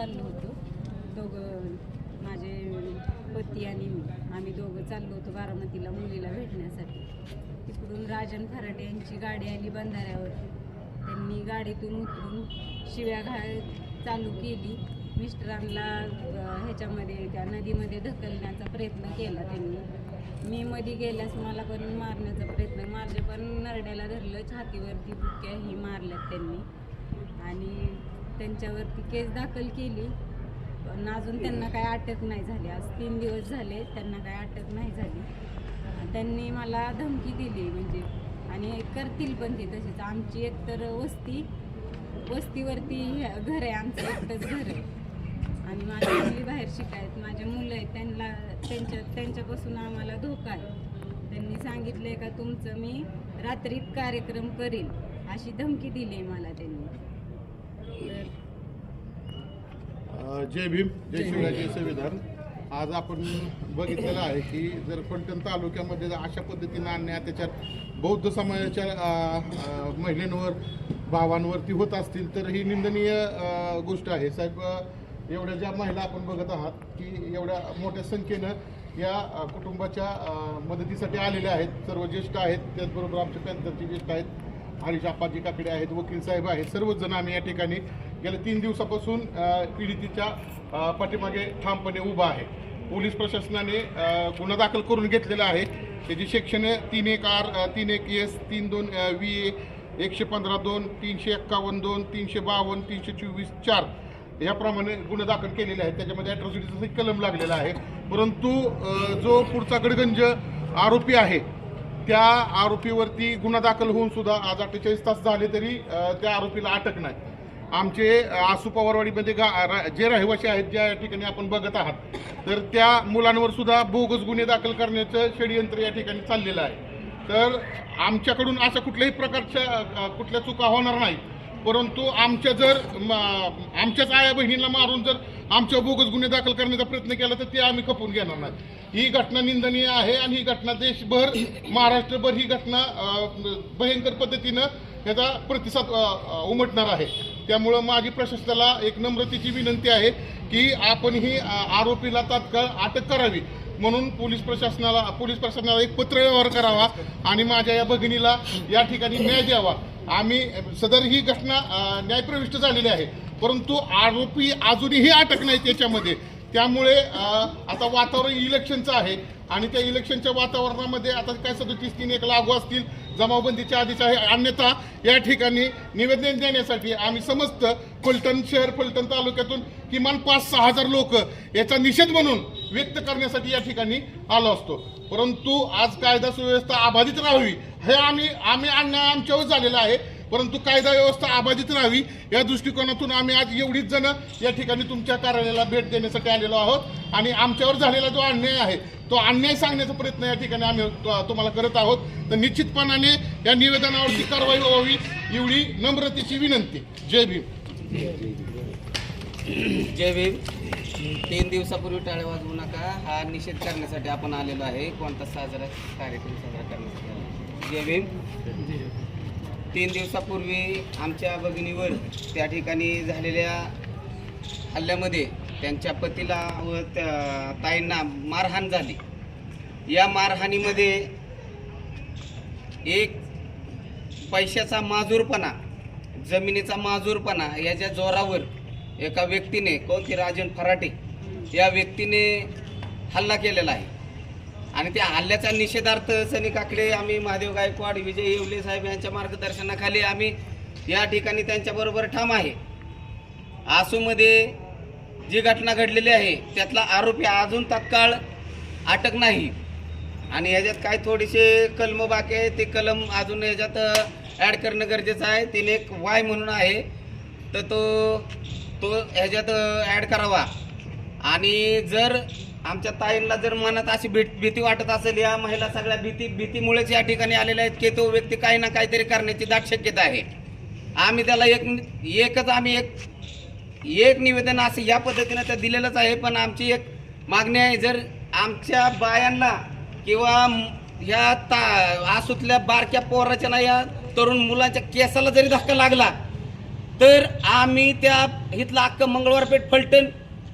चाललो होतो. दोघं माझे पती आणि मी, आम्ही दोघं चाललो होतो बारामतीला मुलीला भेटण्यासाठी. तिकडून राजन खराटे यांची गाडी आली बंधाऱ्यावरती. त्यांनी गाडीतून उतरून शिव्या चालू केली. मिस्टरांना ह्याच्यामध्ये त्या नदीमध्ये ढकलण्याचा प्रयत्न केला त्यांनी. मी मध्ये गेल्यास मला पण मारण्याचा प्रयत्न, माझ्या पण नरड्याला धरलं, छातीवरती बुक्क्याही मारल्यात त्यांनी आणि त्यांच्यावरती केस दाखल केली. पण अजून त्यांना काय अटक नाही झाली. आज 3 दिवस झाले त्यांना काय अटक नाही झाली. त्यांनी मला धमकी दिली म्हणजे, आणि करतील पण ते तसेच. आमची एकतर वस्तीवरती घर आहे, आमचं एकटंच घर आहे आणि माझ्या मुली बाहेर शिकायत, माझ्या मुलं आहेत, त्यांच्यापासून आम्हाला धोका आहे. त्यांनी सांगितलंय का तुमचं मी रात्रीत कार्यक्रम करीन अशी धमकी दिली मला त्यांनी. जय भीम, जय शिवराय, जय संविधान. आज आपण बघितलेलं आहे की जर फलटण तालुक्यामध्ये अशा पद्धतीनं अन्याय अत्याचार बौद्ध समाजाच्या महिलांवर भावांवरती होत असतील तर ही निंदनीय गोष्ट आहे. साहेब, एवढ्या ज्या महिला आपण बघत आहात की एवढ्या मोठ्या संख्येनं या कुटुंबाच्या मदतीसाठी आलेल्या आहेत. सर्व ज्येष्ठ आहेत, त्याचबरोबर आमच्या पॅन्थरचे ज्येष्ठ आहेत, हरीश आप्पाजी काकडे आहेत, वकील साहेब आहेत. सर्वच जण आम्ही या ठिकाणी गेल्या 3 दिवसापासून पीडितेच्या पाठीमागे ठामपणे उभा आहे. पोलीस प्रशासनाने गुन्हा दाखल करून घेतलेला आहे. त्याची सेक्शन 3(1)R, 3(1)S, 3(2) VA, 115(2), 351(2), 352, 324(4) याप्रमाणे गुन्हे दाखल केलेले आहेत. त्याच्यामध्ये ॲट्रॉसिटीचा कलम लागलेला आहे. परंतु जो पुढचा गडगंज आरोपी आहे त्या आरोपीवरती गुन्हा दाखल होऊन सुद्धा आज 48 तास झाले तरी त्या आरोपीला अटक नाही. आमचे आसू पवारवाडीमध्ये जे रहिवासी आहेत, ज्या ठिकाणी आपण बघत आहात, तर त्या मुलांवर सुद्धा बोगस गुन्हे दाखल करण्याचं षडयंत्र या ठिकाणी चाललेलं आहे. तर आमच्याकडून अशा कुठल्याही प्रकारच्या कुठल्या चुका होणार नाही. परंतु आमच्याच आया बहिणीला मारून जर आमच्या बोगस गुन्हे दाखल करण्याचा प्रयत्न केला तर ते आम्ही खपून घेणार नाही. ही घटना निंदनीय आहे आणि ही घटना देशभर, महाराष्ट्रभर ही घटना भयंकर पद्धतीनं याचा प्रतिसाद उमटणार आहे. त्यामुळं माझी प्रशासनाला एक नम्रतेची विनंती आहे की आपण ही आरोपीला तात्काळ अटक करावी. म्हणून पोलीस प्रशासनाला एक पत्रव्यवहार करावा आणि माझ्या या भगिनीला या ठिकाणी न्याय द्यावा. आम्ही सदर ही घटना न्यायप्रविष्ट झालेली आहे, परंतु आरोपी अजूनही अटक नाही त्याच्यामध्ये. त्यामुळे आता वातावरण इलेक्शनचं आहे आणि त्या इलेक्शनच्या वातावरणामध्ये आता काय 37(3)(1) लागू असतील, जमावबंदीच्या आधीच आहे. अन्यथा या ठिकाणी निवेदन देण्यासाठी आम्ही समस्त फलटण शहर, फलटण तालुक्यातून किमान 5-6 हजार लोक याचा निषेध म्हणून व्यक्त करण्यासाठी या ठिकाणी आलो असतो. परंतु आज कायदा सुव्यवस्था अबाधित राहावी हे आम्ही अन्याय आमच्यावर झालेला आहे. परंतु कायदा व्यवस्था अबाधित राहावी या दृष्टिकोनातून आम्ही आज एवढीच जण या ठिकाणी तुमच्या कार्यालयाला भेट देण्यासाठी आलेलो आहोत आणि आमच्यावर झालेला जो अन्याय आहे तो अन्याय सांगण्याचा प्रयत्न या ठिकाणी आम्ही तुम्हाला करत आहोत. तर निश्चितपणाने या निवेदनावरती कारवाई व्हावी एवढी नम्रतेची विनंती. जय भीम. जय भीम. 3 दिवसापूर्वी टाळे वाजवू नका हा निषेध करण्यासाठी आपण आलेलो आहे. कोणता कार्यक्रम साजरा करण्यासाठी. जय भीम. 3 दिवसापूर्वी आमच्या भगिनीवर त्या ठिकाणी झालेल्या हल्ल्यामध्ये त्यांच्या पतीला व ताईंना मारहाण झाली. या मारहाणीमध्ये एक पैशाचा माजूरपणा, जमिनीचा माजूरपणा याच्या जोरावर एका व्यक्तीने, कोणती राजन खराटे या व्यक्तीने हल्ला केलेला आहे. आणि त्या हल्ल्याचा निषेधार्थ सनी काकडे, आम्ही महादेव गायकवाड, विजय येवले साहेब यांच्या मार्गदर्शनाखाली आम्ही या ठिकाणी त्यांच्याबरोबर ठाम आहे. आसूमध्ये जी घटना घडलेली आहे त्यातला आरोपी अजून तात्काळ अटक नाही आणि ह्याच्यात काय थोडेसे कलम बाकी आहे, ते कलम अजून ह्याच्यात ॲड करणं गरजेचं आहे. 3(1) Y म्हणून आहे, तर तो ह्याच्यात ॲड करावा. आणि जर आमच्या ताईंना जर मनात अशी भीती वाटत असेल, या महिला सगळ्या भीतीमुळेच या ठिकाणी आलेल्या आहेत की तो व्यक्ती काही ना काहीतरी करण्याची दाट शक्यता आहे. आम्ही त्याला एक निवेदन असं या पद्धतीनं तर दिलेलंच आहे. पण आमची एक मागणी आहे, जर आमच्या बायांना किंवा ह्या आसूतल्या बारक्या पोराच्या या तरुण मुलांच्या केसाला जरी धक्का लागला तर आम्ही त्या इथला अख्खं मंगळवारपेठ फलटण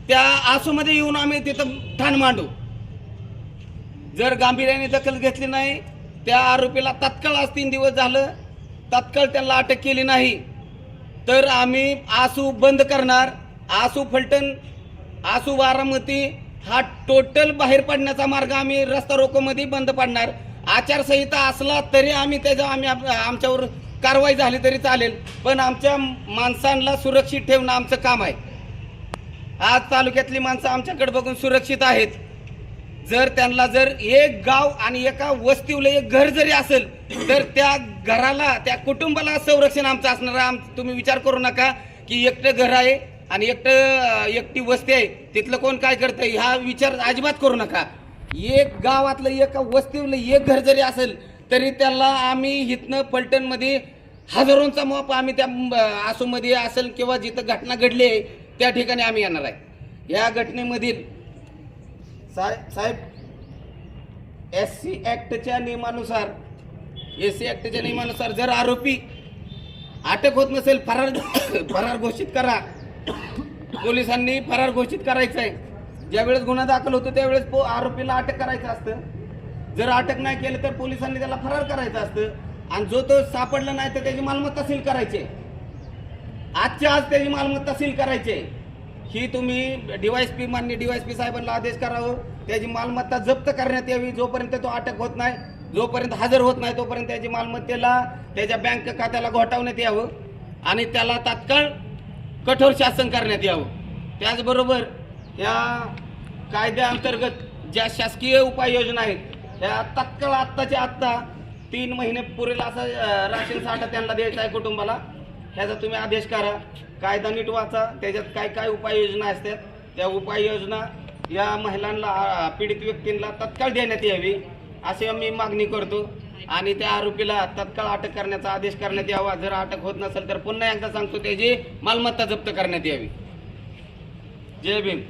त्या आसूमध्ये येऊन आम्ही तिथं ठाण मांडू. जर गांभीर्याने दखल घेतली नाही, त्या आरोपीला तात्काळ आज 3 दिवस झालं तात्काळ त्यांना अटक केली नाही, तर आम्ही आसू बंद करणार. आसू फलटण, आसू बारामती हा टोटल बाहेर पडण्याचा मार्ग आम्ही रस्ता रोकोमध्ये बंद पाडणार. आचारसंहिता असला तरी आम्ही आमच्यावर कारवाई झाली तरी चालेल, पण आमच्या माणसांना सुरक्षित ठेवणं आमचं काम आहे. आज तालुक्यातली माणसं आमच्याकडे बघून सुरक्षित आहेत. जर त्यांना जर एक गाव आणि एका वस्तीला एक घर जरी असेल तर त्या घराला, त्या कुटुंबाला संरक्षण आमचं असणार आहे. तुम्ही विचार करू नका की एकटं घर आहे आणि एकटी वस्ती आहे, तिथलं कोण काय करतंय हा विचार अजिबात करू नका. एक गावातलं एका वस्तीला एक घर जरी असेल तरी त्याला आम्ही इथनं फलटणमध्ये हजारोंचा मॉप आम्ही त्या आसूमध्ये असेल किंवा जिथं घटना घडली आहे त्या ठिकाणी आम्ही येणार आहे. या घटनेमधील साहेब SC ॲक्टच्या नियमानुसार जर आरोपी अटक होत नसेल, फरार घोषित करा. पोलिसांनी फरार घोषित करायचं आहे. ज्यावेळेस गुन्हा दाखल होतो त्यावेळेस आरोपीला अटक करायचं असतं. जर अटक नाही केलं तर पोलिसांनी त्याला फरार करायचं असतं. आणि जो तो सापडला नाही तर त्याची मालमत्ता सील करायची. आजच्या आज त्याची मालमत्ता सील करायची. ही तुम्ही माननीय DYSP साहेबांना आदेश करावं. त्याची मालमत्ता जप्त करण्यात यावी. जोपर्यंत तो अटक होत नाही, जोपर्यंत हजर होत नाही, तोपर्यंत त्याची मालमत्तेला त्याच्या बँक खात्याला घोटावण्यात यावं आणि त्याला तात्काळ कठोर शासन करण्यात यावं. त्याचबरोबर या कायद्याअंतर्गत ज्या शासकीय उपाययोजना आहेत त्या तात्काळ आत्ताच्या आत्ता 3 महिने पुरेल असं राशन साठा त्यांना द्यायचा आहे कुटुंबाला. ह्याचा तुम्ही आदेश करा. कायदा नीट वाचा. त्याच्यात काय काय उपाययोजना असतात त्या उपाययोजना या महिलांना, पीडित व्यक्तींना तात्काळ देण्यात यावी अशी मी मागणी करतो. आणि त्या आरोपीला तात्काळ अटक करण्याचा आदेश करण्यात यावा. जर अटक होत नसेल तर पुन्हा एकदा सांगतो त्याची मालमत्ता जप्त करण्यात यावी. जय भीम.